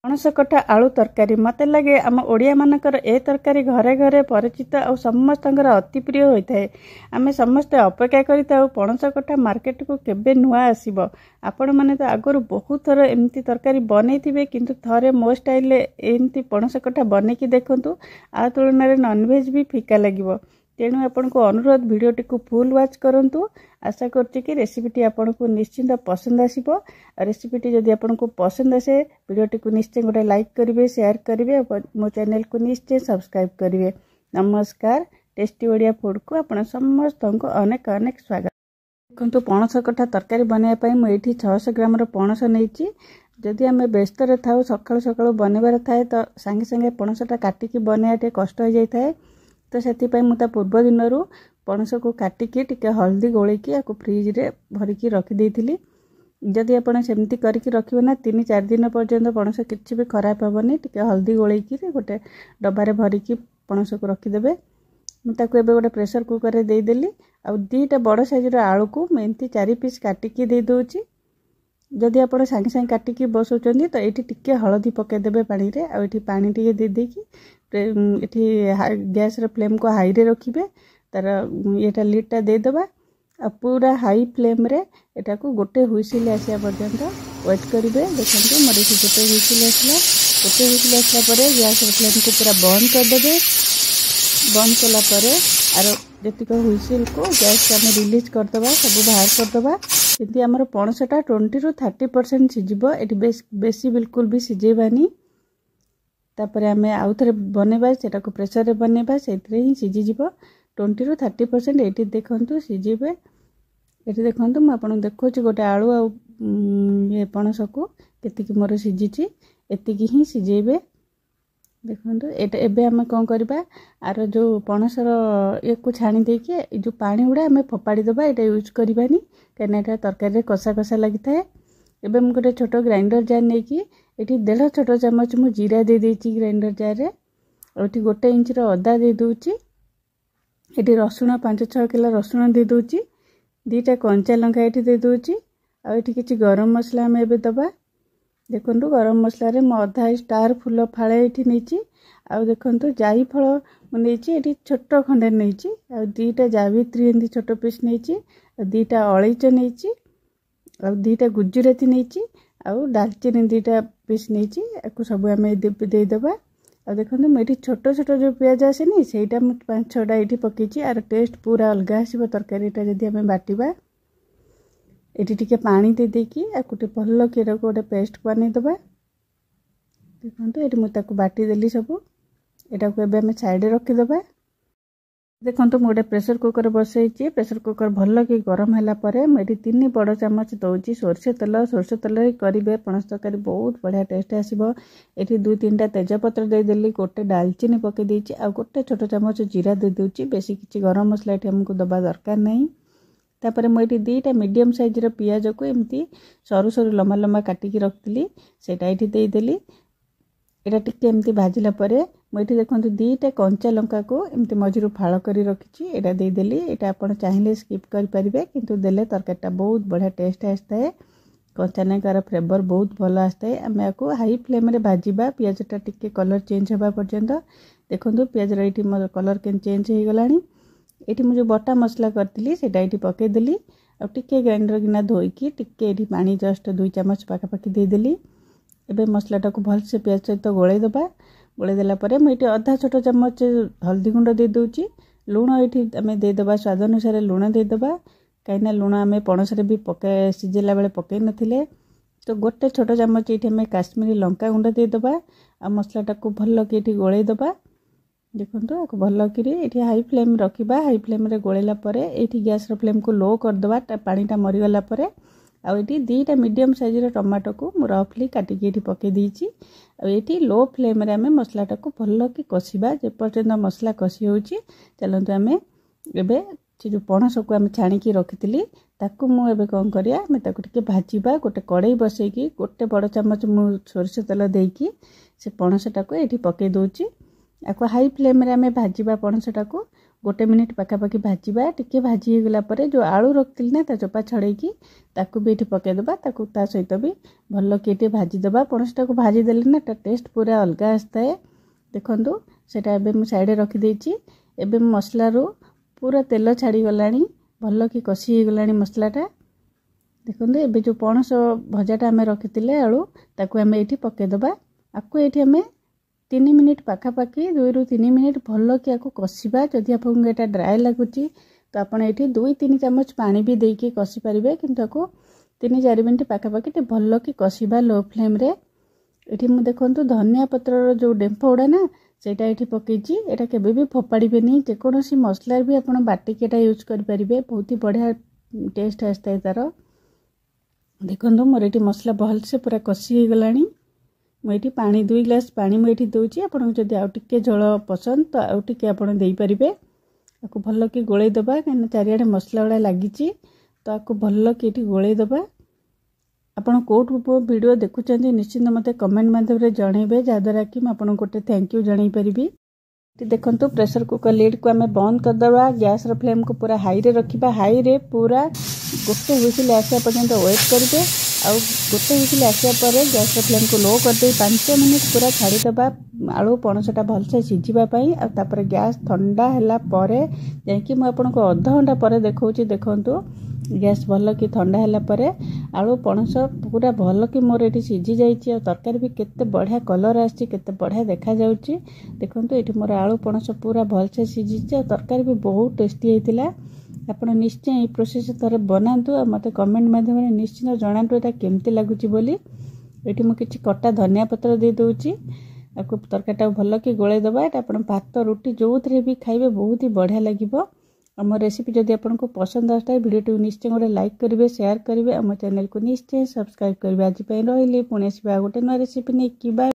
पणस कटा आलू तरकारी मत लगे आम ओडिया मानकर ए तरकारी घरे घरे परिचित और समस्तଙ୍କର अति प्रिय होता है। आम समस्ते अपेक्षा करिता पणस कटा मार्केट को केबे नुआ आसीबो। आपण माने तो आगरु बहुत थर एमती तरकारी बनैथिबे किंतु थरे मो स्टाइल एमती पणस कटा बनेकी देखंतु आ तुलन रे नॉनवेज भी फिका लागिबो। तेणु आपण को अनुरोध वीडियोटी को फुल वाच करंतु। आशा करछि कि रेसिपीटी आपण को निश्चिंत पसंद आसीबो। रेसिपीटी जदि आपण को पसंद आसे वीडियोटी को निश्चय गोटे लाइक करिवे, शेयर करिवे, मो चैनल को निश्चय सब्सक्राइब करिवे। नमस्कार, टेस्टी ओडिया फूड को आपण समस्त को अनेक अनेक स्वागत। देखंतु पणस कटा तरकारी बनाया पई मु एठी 600 ग्राम रो पणस नैची। जदि आमे व्यस्त रे थाउ सकाळ सकाळ बनेबार थाए तो संगे संगे पणसटा काटिकी बनायाटे कष्ट हो जाय थाए। तो से मुझे पूर्व दिन पणस को काटिकी टिके हल्दी गोलैकी या फ्रिज रे भरिकी रखी थी। जदि आप सेमती करके रखिए ना 3-4 दिन पर्यंत पणस किसी भी खराब हेनी। टिके हल्दी गोलैकी गोटे डबारे भरिकी पणस को रखिदेवे। मुझे गोटे प्रेसर कुकर रे देदेली। आ 2टा बड़ साइज आलू को एमती 4 पीस काटिकी दे दूची। जदि आप सांगे सांगे काटिकी बसौଛନ୍ତି तो ये टिके हलदी पकईदेवे पानी रे। आ पानी टिके दे देकी एठी गैस रे फ्लेम को हाई रे रखिबे। तार एटा लीडटा दे देबा। आ पूरा हाई फ्लेम रे एटा को गोटे हुइसिल आसिया पर्यंत वेट करिवे। देखंतु मोर एठी गोटे हुइसिल आसला। गोटे हुइसिल आसला परे गैस रे फ्लेम को पूरा बंद कर देबे। बंद कला परे आरो जेतिक हुइसिल को गैस से हम रिलीज कर देबा, सब बाहर कर देबा। एती हमर पणसटा 20 ରୁ 30% सिजिबो। एटी बेसी बिल्कुल भी सिजेबानी। तापर आम आउ थे बनवा से प्रेसर रे बनवा से ही सीझीज 20 ରୁ 30%। ये देखु सीझे। ये देखो मुझे देखो गोटे आलू ये पणस को केतिकी मोर सीझी एतिकी ही सीझेबे। देखो एबे आम कौन करवा आर जो पणसर ये को छाणी देकी जो पानी गुड़ा आम फोपाड़ी देबा। ये यूज करवानी कहीं तरकारी कषा कषा लगी थाए। एबे मु गोटे छोट ग्राइंडर जार नहीं कि ये 1.5 छोट चामच मु जीरा दे देची ग्राइंडर जार रे। और 1 इंच अदा दे दूची। ये रसुण 5-6 किलो रसुण दे दूची। 2टा कंचा लंका ये दे दूची। आ ये किसी गरम मसला आम एबे दबा। देखो गरम मसला रे मु अधा स्टार फूल फाळे ये नहीं। आ देखो जाई फल मुझे ये छोट खंडे नहीं। आ 2टा जावित्री एमती छोट पीस नहीं। 2टा अलैच नहीं। आ 2टा गुजराती नहीं। आउ दालचीनी 2टा पीस नहीं। सब आम देदेबा। आ देखो मुझे छोट छोट जो पियाज आसे नहीं सेटा 5-6टा ये पकईची। आर टेस्ट पूरा अलग आसो तरकारीटा जदि आम बाटिबा। ये टिके पानी दे देकी आकुटे भल कि गोटे पेस्ट बनईदेबा। देखो ये मुझे बाटिदेली सब। यहाँ को एबे साइड रखीदेबा। देखो मुझे गोटे प्रेसर कुकर बसई। प्रेसर कुकर भल कि गरम है मुझे 3 बड़ चामच दौची सोरष तेल। सोरष तेल करेंगे पणस तरकारी बहुत बढ़िया टेस्ट आसो। ये 2-3टा तेजपत्र देदेली। गोटे डालचीनी पकई देची। आ गोटे छोट चामच जीरा दे दूची। बेसी किसी गरम मसला ये आमको दबा दरकार नहीं। तापर मुझे 2टा मीडियम साइज पियाज को एमती सरू सरू लम्बा लम्बा काटिकी रखी सेटा ये देदेली। यहाँ टिके एमती भाजिला परे मुझे देखो 2टा कंचा लंका को एमती मझिरू फाड़ कर रखी यहाँ देदेली। यहाँ आप चाहिए स्किप करेंगे किंतु देले तरकारीटा बहुत बढ़िया टेस्ट आसता है। कंचा लंकार फ्लेवर बहुत भल आसता है। आम या हाई फ्लेम रे भाजिबा। पियाजटा टिके कलर चेंज होगा पर्यंत। देखो पियाजर ये मोर कलर के चेंज हो गला। ये मुझे बटा मसला करी से पकईदेली। आगे ग्राइंडर गिना धोईकी टिके पानी जस्ट 2 चामच पाखापाखि देदेली। एबे मसलाटा को भल से पियाज सहित गोलैदेबा। गोलैदेला मुझे अधा छोट चामच हल्दी गुंड दे दूची। लुण ये आम देदेबा स्वाद अनुसार लुण देदेबा। कहीं लुण आम पणस भी पके सीझेला बेले पकई नथिले। तो गोटे छोट चामच ये आम काश्मीरी लंका गुंड देदेबा। आ मसलाटा को भल कि गोलैदेबा। देखो भल कि हाई फ्लेम रखा। हाई फ्लेम रे गोलेला ये गैस फ्लेम को लो करदे। पानीटा मरीगला आ 2टा मीडियम साइज टमाटो को मु रफली काटिकी ये पकई देची। ये लो फ्लेम रे आम मसलाटा को भल कि कषा जेपर्यंत मसला कषि होची। चलतु आम एबे जो पणस को आम छाणिकी रखी ताकू मुझे कौन करिया आम टिके भाजिबा। गोटे कड़ई बसईकी गोटे बड़ चामच मु सोरिष तेल देकी से पणसटा को ये पकई दूची। आपको हाई फ्लेम रे आम भाजिबा पणसटा को गोटे मिनिट पाखापाखि भाजवा टिके भाजी होगला पर जो आलू रखी ना ता चोपा छड़ेकी ताकू भी ये पकईदबा ताकू ता सहित भी भल कि भाजीदबा पणसटा को भाजीदेले ना ता टेस्ट पूरा अलग आसता है। देखो सेटा एबे साइड रखीदे एबे मसलारू पूरा तेल छाड़ी गलानी भल कि कषि हो गलानी मसलाटा। देखो एबे जो पणस भजाटा आम रखी आलू ताकू आम ये पकईदबा आपको ये आम 3 मिनिट पाखापाखि 2 ରୁ 3 मिनिट भल कि आपको कषा। जदि आपको यहाँ ड्राए लगुच तो आपड़ ये 2-3 चामच पानी भी देकी कषि पारे कि आपको 3-4 मिनिट पाखापाखि भल कि कषा लो फ्लेम रे। ये मुझे देखो धनिया पत्र जो डेम्फ गुड़ा ना सेटा ये पकई यहाँ केवे भी फोपाड़े जेकोसी मसलार भी आप बाटिक यूज करेंगे बहुत ही बढ़िया टेस्ट आसता है तार। देखो मोर ये मसला भल से पूरा कषि हो गलानी मुझे पानी 2 ग्लास पानी मुझे दूसरी आपको जब आउ टे झोल पसंद तो आउ टे आपड़े आपको भल कि गोलैदबा कहीं चारिआडे मसला गुड़ा लगी तो आपको भल कि गोलैदबा। आपड़ कौटू वीडियो देखुं निश्चिंत मत कमेंट माध्यम जनइबे जहाद्वारा कि मुझे गोटे थैंक यू जन पारि। देखो प्रेशर कुकर लिड को आम बंद करदे गैस फ्लेम को पूरा हाई रे रखा हाई रे पूरा गोटे हुइसिल आसा पर्यंत वेट करेंगे आउ गोटे हुइसिल आसा पर गैस फ्लेम को लो करदे 5 मिनिट पूरा छाड़ीदबा आलू पणसटा भलसे सिझापी आपर गैस ठंडा है जाकि मुझे अध घंटा पर देखा देखु गैस भल कि ठंडा है आलू पणस पूरा भल कि मोर ये सिझी जाइए तरकारी भी केते बढ़िया कलर आसी केते बढ़िया देखा जाउची। देखो ये मोर आलू पणस पूरा भलसे सिझी तरकारी भी बहुत टेस्टी होता। आप निश्चय ये प्रोसेस थोड़े बनातु मत कमेंट माध्यम निश्चित जनातु यहाँ केमती लगुच बोली। ये मुझे कटा धनिया पत्र दे दूची आपको तरकारीटा भल कि गोलैदबा आप भात रुटी जो थे भी खाइबे बहुत ही बढ़िया लगे। आम रेसिपी जदि आपको पसंद आए वीडियो निश्चय गोटे लाइक करेंगे शेयर करेंगे आम चैनल को निश्चय सब्सक्राइब करेंगे। आज रही पुणी आसवा गोटे नया रेसिपी नहीं कि बाय।